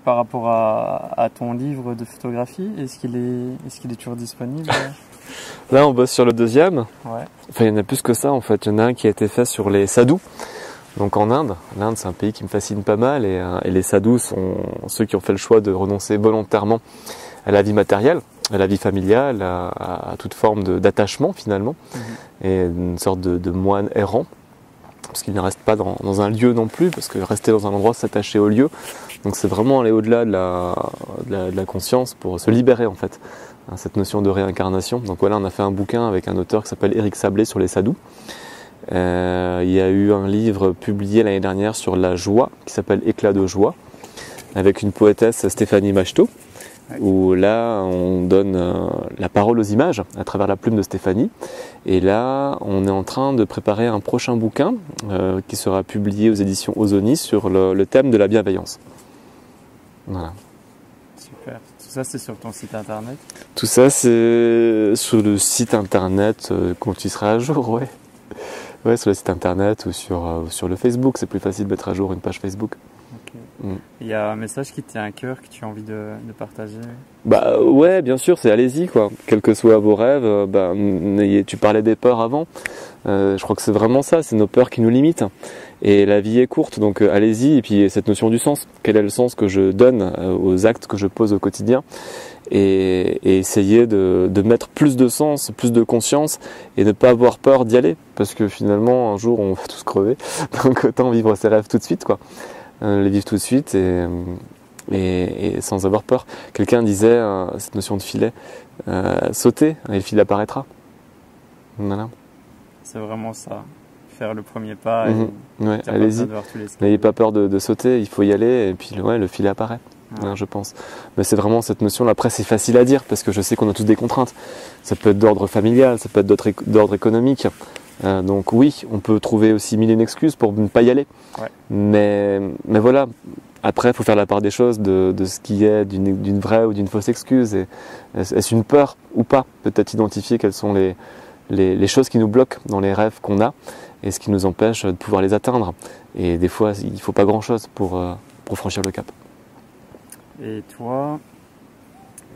par rapport à ton livre de photographie, est-ce qu'il est toujours disponible? Là, on bosse sur le deuxième. Ouais. Enfin, il y en a plus que ça, en fait. Il y en a un qui a été fait sur les sadhus, donc en Inde. L'Inde, c'est un pays qui me fascine pas mal, et les sadhus sont ceux qui ont fait le choix de renoncer volontairement à la vie matérielle, à la vie familiale, à toute forme d'attachement, finalement, et une sorte de moine errant, parce qu'il ne reste pas dans un lieu non plus, parce que rester dans un endroit, c'est s'attacher au lieu. Donc c'est vraiment aller au-delà de la conscience pour se libérer, en fait, cette notion de réincarnation. Donc voilà, on a fait un bouquin avec un auteur qui s'appelle Éric Sablé sur les sadhus. Il y a eu un livre publié l'année dernière sur la joie, qui s'appelle Éclat de joie, avec une poétesse, Stéphanie Machto, où là on donne la parole aux images à travers la plume de Stéphanie. Et là on est en train de préparer un prochain bouquin qui sera publié aux éditions Ozoni sur le thème de la bienveillance. Voilà. Super. Tout ça c'est sur ton site internet? Tout ça c'est sur le site internet quand tu seras à jour, ouais. Ouais, sur le site internet ou sur le Facebook, c'est plus facile de mettre à jour une page Facebook. Il y a un message qui te tient à cœur, que tu as envie de partager? Bah ouais, bien sûr, c'est allez-y quoi. Quels que soient vos rêves, tu parlais des peurs avant. Je crois que c'est vraiment ça, c'est nos peurs qui nous limitent. Et la vie est courte, donc allez-y. Et puis cette notion du sens. Quel est le sens que je donne aux actes que je pose au quotidien? Et essayer de mettre plus de sens, plus de conscience, et ne pas avoir peur d'y aller. Parce que finalement, un jour, on va tous crever. Donc autant vivre ses rêves tout de suite, quoi. Les vivre tout de suite et sans avoir peur. Quelqu'un disait, cette notion de filet, sauter et le filet apparaîtra. Voilà. C'est vraiment ça, faire le premier pas. Ouais, allez-y, n'ayez pas peur de sauter, il faut y aller et puis le filet apparaît, je pense. Mais c'est vraiment cette notion-là. Après c'est facile à dire parce que je sais qu'on a tous des contraintes. Ça peut être d'ordre familial, ça peut être d'ordre économique. Donc oui, on peut trouver aussi mille et une excuses pour ne pas y aller. Ouais. Mais voilà, après il faut faire la part des choses de ce qui est d'une vraie ou d'une fausse excuse. Est-ce une peur ou pas? Peut-être identifier quelles sont les choses qui nous bloquent dans les rêves qu'on a et ce qui nous empêche de pouvoir les atteindre. Et des fois, il ne faut pas grand-chose pour franchir le cap. Et toi,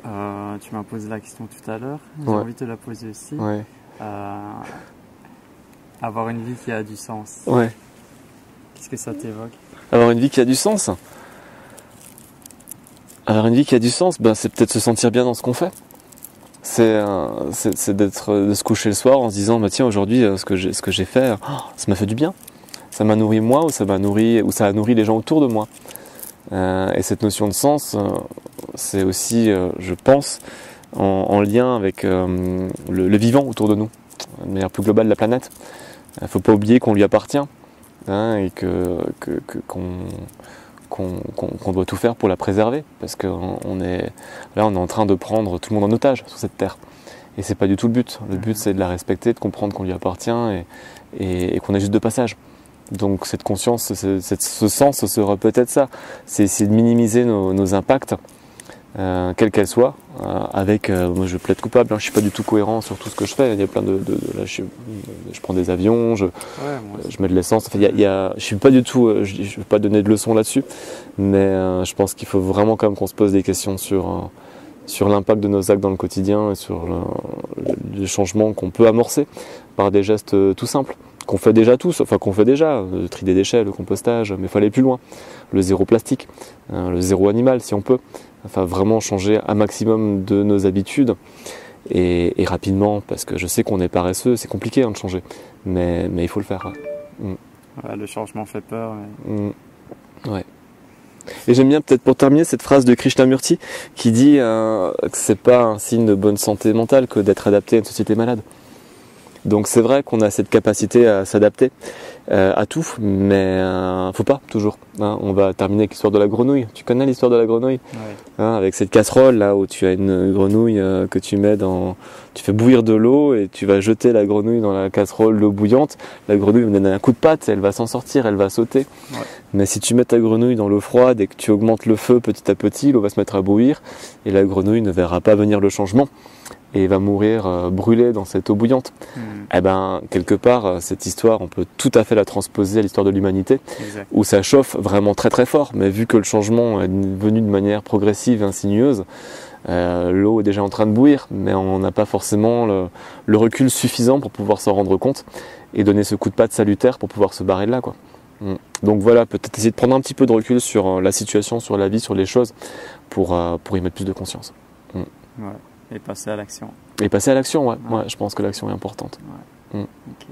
tu m'as posé la question tout à l'heure, j'ai envie de te la poser aussi. Ouais. Avoir une vie qui a du sens. Ouais. Qu'est-ce que ça t'évoque? Avoir une vie qui a du sens. Avoir une vie qui a du sens, c'est peut-être se sentir bien dans ce qu'on fait. C'est de se coucher le soir en se disant tiens, aujourd'hui ce que j'ai fait, ça m'a fait du bien. Ça m'a nourri moi ou ça a nourri les gens autour de moi. Et cette notion de sens, c'est aussi, je pense, en lien avec le vivant autour de nous, de manière plus globale de la planète. Il ne faut pas oublier qu'on lui appartient et qu'on doit tout faire pour la préserver, parce qu'on est en train de prendre tout le monde en otage sur cette terre. Et c'est pas du tout le but. Le but, c'est de la respecter, de comprendre qu'on lui appartient et qu'on est juste de passage. Donc cette conscience, ce sens, ce sera peut-être ça. C'est essayer de minimiser nos impacts, quelle qu'elle soit, moi je plaide coupable, je suis pas du tout cohérent sur tout ce que je fais. Il y a plein là, je prends des avions, je mets de l'essence. Enfin, je suis pas du tout, je veux pas donner de leçons là-dessus, mais je pense qu'il faut vraiment quand même qu'on se pose des questions sur l'impact de nos actes dans le quotidien et sur les changements qu'on peut amorcer par des gestes tout simples. Qu'on fait déjà tous, le tri des déchets, le compostage, mais il faut aller plus loin. Le zéro plastique, le zéro animal si on peut. Enfin vraiment changer un maximum de nos habitudes et rapidement, parce que je sais qu'on est paresseux, c'est compliqué de changer, mais il faut le faire. Ouais, le changement fait peur. Ouais. Et j'aime bien peut-être pour terminer cette phrase de Krishnamurti qui dit que c'est pas un signe de bonne santé mentale que d'être adapté à une société malade. Donc c'est vrai qu'on a cette capacité à s'adapter à tout, mais faut pas toujours. On va terminer avec l'histoire de la grenouille. Tu connais l'histoire de la grenouille? Ouais. Avec cette casserole là où tu as une grenouille que tu fais bouillir de l'eau et tu vas jeter la grenouille dans la casserole l'eau bouillante. La grenouille va donner un coup de patte, elle va s'en sortir, elle va sauter. Ouais. Mais si tu mets ta grenouille dans l'eau froide et que tu augmentes le feu petit à petit, l'eau va se mettre à bouillir et la grenouille ne verra pas venir le changement. et va mourir brûlé dans cette eau bouillante. Eh ben, quelque part, cette histoire, on peut tout à fait la transposer à l'histoire de l'humanité, où ça chauffe vraiment très très fort, mais vu que le changement est venu de manière progressive et insinueuse, l'eau est déjà en train de bouillir, mais on n'a pas forcément le recul suffisant pour pouvoir s'en rendre compte et donner ce coup de patte salutaire pour pouvoir se barrer de là, quoi. Donc voilà, peut-être essayer de prendre un petit peu de recul sur la situation, sur la vie, sur les choses, pour y mettre plus de conscience. Ouais. Et passer à l'action. Et passer à l'action, ouais. Je pense que l'action est importante. Ouais. Ok.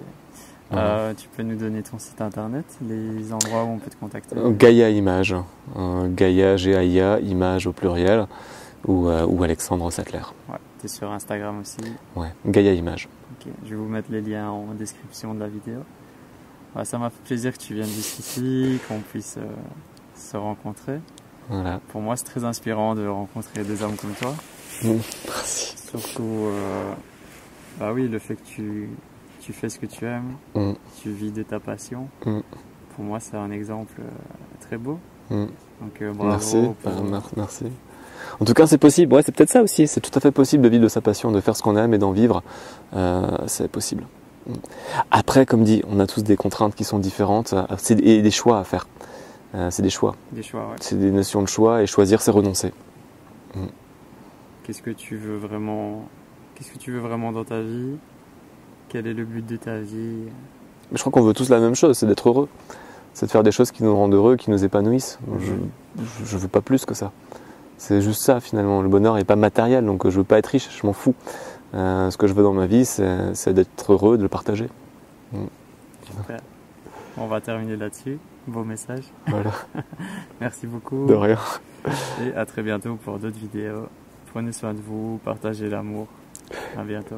Tu peux nous donner ton site internet, les endroits où on peut te contacter? Gaïa Image. Gaïa, G-A-I-A, Image au pluriel, ou Alexandre Sattler. Ouais. Tu es sur Instagram aussi? Ouais, Gaïa Image. Ok. Je vais vous mettre les liens en description de la vidéo. Ouais, ça m'a fait plaisir que tu viennes jusqu'ici, qu'on puisse se rencontrer. Voilà. Pour moi, c'est très inspirant de rencontrer des hommes comme toi. Merci. Surtout, bah oui, le fait que tu fais ce que tu aimes, tu vis de ta passion. Pour moi, c'est un exemple très beau. Donc, bravo. Merci. Merci. En tout cas, c'est possible. Ouais, c'est peut-être ça aussi. C'est tout à fait possible de vivre de sa passion, de faire ce qu'on aime et d'en vivre. C'est possible. Après, comme dit, on a tous des contraintes qui sont différentes et des choix à faire. C'est des choix. Des choix, ouais. C'est des notions de choix et choisir, c'est renoncer. Qu'est-ce que tu veux vraiment dans ta vie? Quel est le but de ta vie? Mais je crois qu'on veut tous la même chose, c'est d'être heureux. C'est de faire des choses qui nous rendent heureux, qui nous épanouissent. Je veux pas plus que ça. C'est juste ça finalement. Le bonheur n'est pas matériel, donc je veux pas être riche, je m'en fous. Ce que je veux dans ma vie, c'est d'être heureux, de le partager. Super. On va terminer là-dessus. Beau message. Voilà. Merci beaucoup. De rien. Et à très bientôt pour d'autres vidéos. Prenez soin de vous, partagez l'amour. À bientôt.